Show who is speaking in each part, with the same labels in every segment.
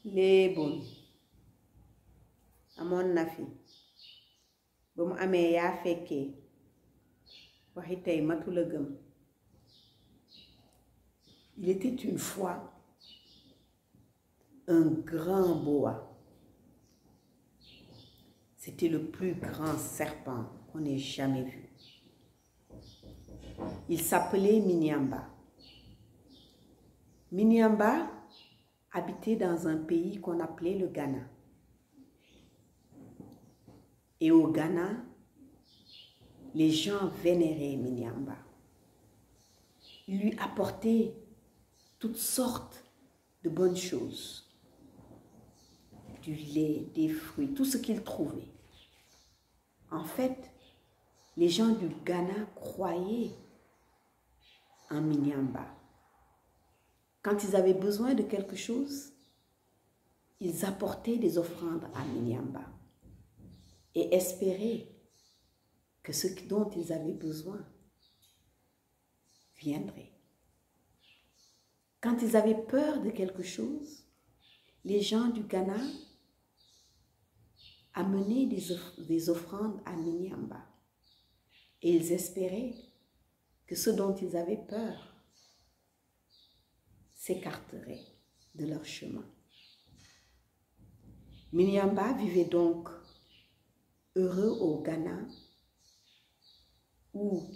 Speaker 1: Léeboon amoon na fi ba mu amee yaa fekkee waxi tey matul a gëm. Il était une fois un grand boa. C'était le plus grand serpent qu'on ait jamais vu. Il s'appelait Minyamba. Minyamba habitait dans un pays qu'on appelait le Ghana. Et au Ghana, les gens vénéraient Minyamba. Ils lui apportaient toutes sortes de bonnes choses. Du lait, des fruits, tout ce qu'ils trouvaient. En fait, les gens du Ghana croyaient en Minyamba. Quand ils avaient besoin de quelque chose, ils apportaient des offrandes à Minyamba et espéraient que ce dont ils avaient besoin viendrait. Quand ils avaient peur de quelque chose, les gens du Ghana amenaient des offrandes à Minyamba et ils espéraient que ce dont ils avaient peur s'écarterait de leur chemin. Minyamba vivait donc heureux au Ghana où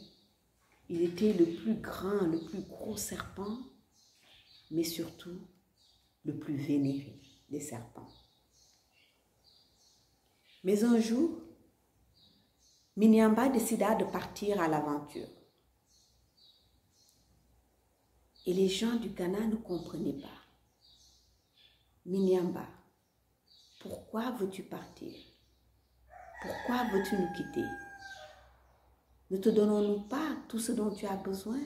Speaker 1: il était le plus grand, le plus gros serpent, mais surtout le plus vénéré des serpents. Mais un jour, Minyamba décida de partir à l'aventure. Et les gens du Ghana ne comprenaient pas. Minyamba, pourquoi veux-tu partir? Pourquoi veux-tu nous quitter? Ne te donnons-nous pas tout ce dont tu as besoin?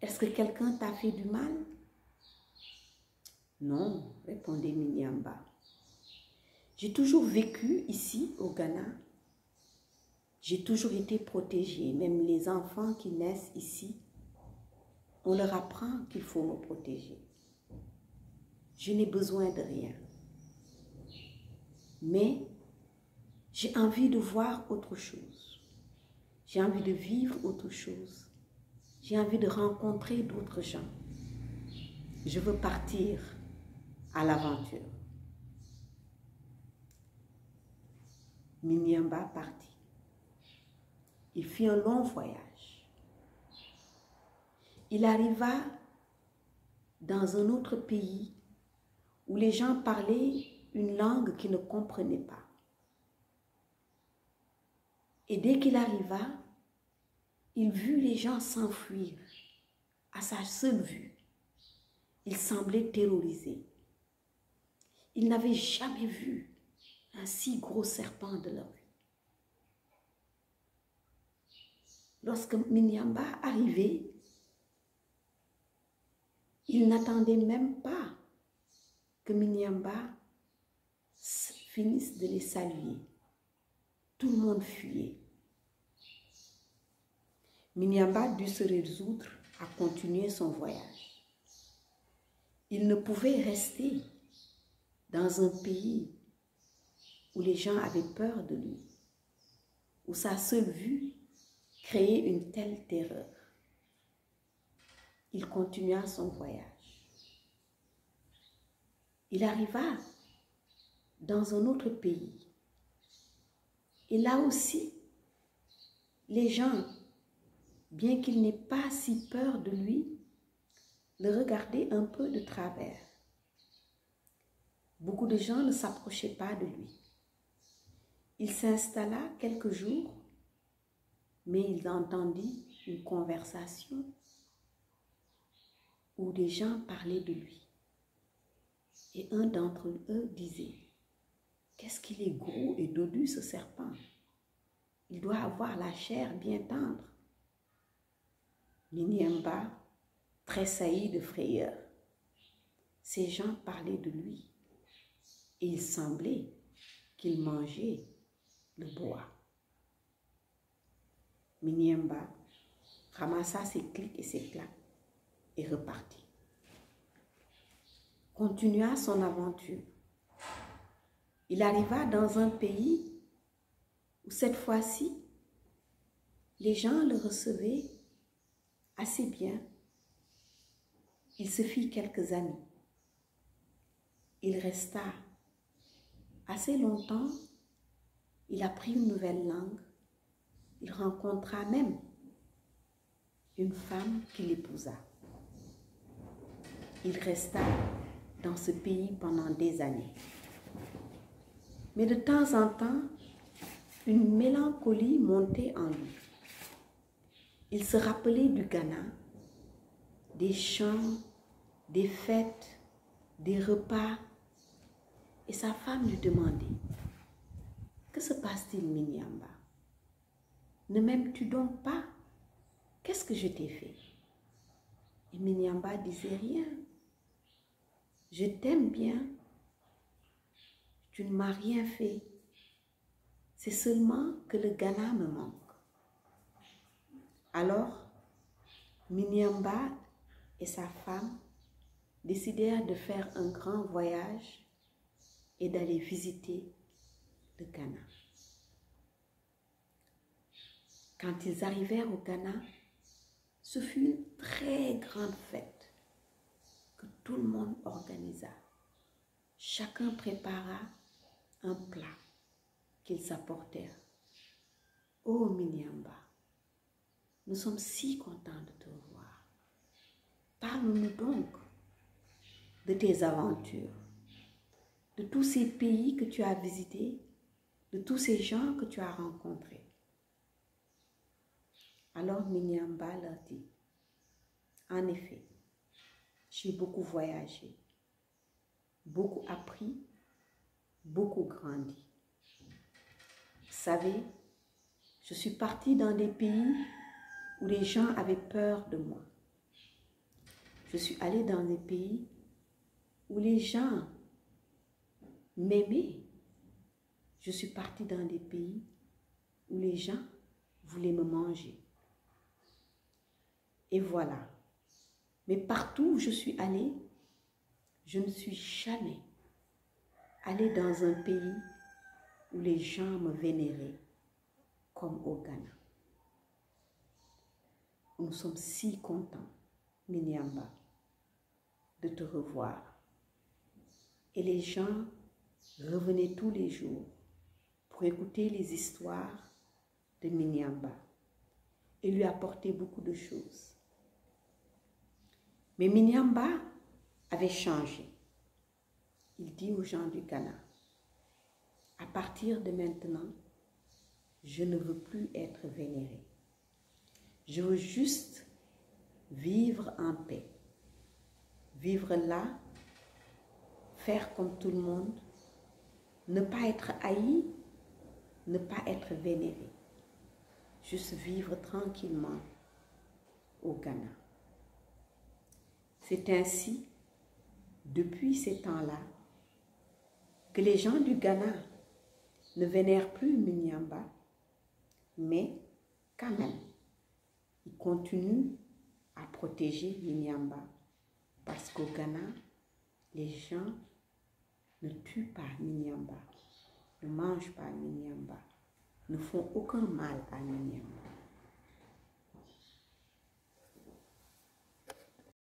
Speaker 1: Est-ce que quelqu'un t'a fait du mal? Non, répondait Minyamba. J'ai toujours vécu ici au Ghana. J'ai toujours été protégée. Même les enfants qui naissent ici, on leur apprend qu'il faut me protéger. Je n'ai besoin de rien. Mais j'ai envie de voir autre chose. J'ai envie de vivre autre chose. J'ai envie de rencontrer d'autres gens. Je veux partir à l'aventure. Minyamba partit. Il fit un long voyage. Il arriva dans un autre pays où les gens parlaient une langue qu'il ne comprenait pas. Et dès qu'il arriva, il vit les gens s'enfuir à sa seule vue. Il semblait terrorisé. Il n'avait jamais vu un si gros serpent de leur vie. Lorsque Minyamba arrivait, il n'attendait même pas que Minyamba finisse de les saluer. Tout le monde fuyait. Minyamba dut se résoudre à continuer son voyage. Il ne pouvait rester dans un pays où les gens avaient peur de lui, où sa seule vue créait une telle terreur. Il continua son voyage. Il arriva dans un autre pays. Et là aussi, les gens, bien qu'il n'ait pas si peur de lui, le regardaient un peu de travers. Beaucoup de gens ne s'approchaient pas de lui. Il s'installa quelques jours, mais il entendit une conversation où des gens parlaient de lui. Et un d'entre eux disait, « Qu'est-ce qu'il est gros et dodu ce serpent? Il doit avoir la chair bien tendre. » Minyamba tressaillit de frayeur. Ces gens parlaient de lui et il semblait qu'il mangeait le bois. Minyamba ramassa ses clics et ses claques et repartit. continua son aventure. Il arriva dans un pays où cette fois-ci, les gens le recevaient assez bien. Il se fit quelques amis. Il resta assez longtemps. Il apprit une nouvelle langue. Il rencontra même une femme qui l'épousa. Il resta dans ce pays pendant des années. Mais de temps en temps, une mélancolie montait en lui. Il se rappelait du Ghana, des chants, des fêtes, des repas. Et sa femme lui demandait, « Que se passe-t-il, Minyamba? Ne m'aimes-tu donc pas? Qu'est-ce que je t'ai fait? » Et Minyamba disait rien. « Je t'aime bien. Tu ne m'as rien fait. C'est seulement que le Ghana me manque. » Alors, Minyamba et sa femme décidèrent de faire un grand voyage et d'aller visiter le Ghana. Quand ils arrivèrent au Ghana, ce fut une très grande fête que tout le monde organisa. Chacun prépara un plat qu'ils apportèrent. « Oh Minyamba, nous sommes si contents de te revoir. Parle-nous donc de tes aventures, de tous ces pays que tu as visités, de tous ces gens que tu as rencontrés. » Alors Minyamba leur dit, « En effet, j'ai beaucoup voyagé, beaucoup appris, beaucoup grandi. Vous savez, je suis partie dans des pays où les gens avaient peur de moi. Je suis allée dans des pays où les gens m'aimaient. Je suis partie dans des pays où les gens voulaient me manger. Et voilà. Mais partout où je suis allée, je ne suis jamais allée dans un pays où les gens me vénéraient comme au Ghana. Nous sommes si contents, Minyamba, de te revoir. » Et les gens revenaient tous les jours pour écouter les histoires de Minyamba et lui apporter beaucoup de choses. Mais Minyamba avait changé. Il dit aux gens du Ghana, « À partir de maintenant, je ne veux plus être vénéré. Je veux juste vivre en paix. Vivre là, faire comme tout le monde, ne pas être haï, ne pas être vénéré. Juste vivre tranquillement au Ghana. » C'est ainsi, depuis ces temps-là, que les gens du Ghana ne vénèrent plus Minyamba, mais quand même, ils continuent à protéger Minyamba parce qu'au Ghana, les gens ne tuent pas Minyamba, ne mangent pas Minyamba, ne font aucun mal à Minyamba.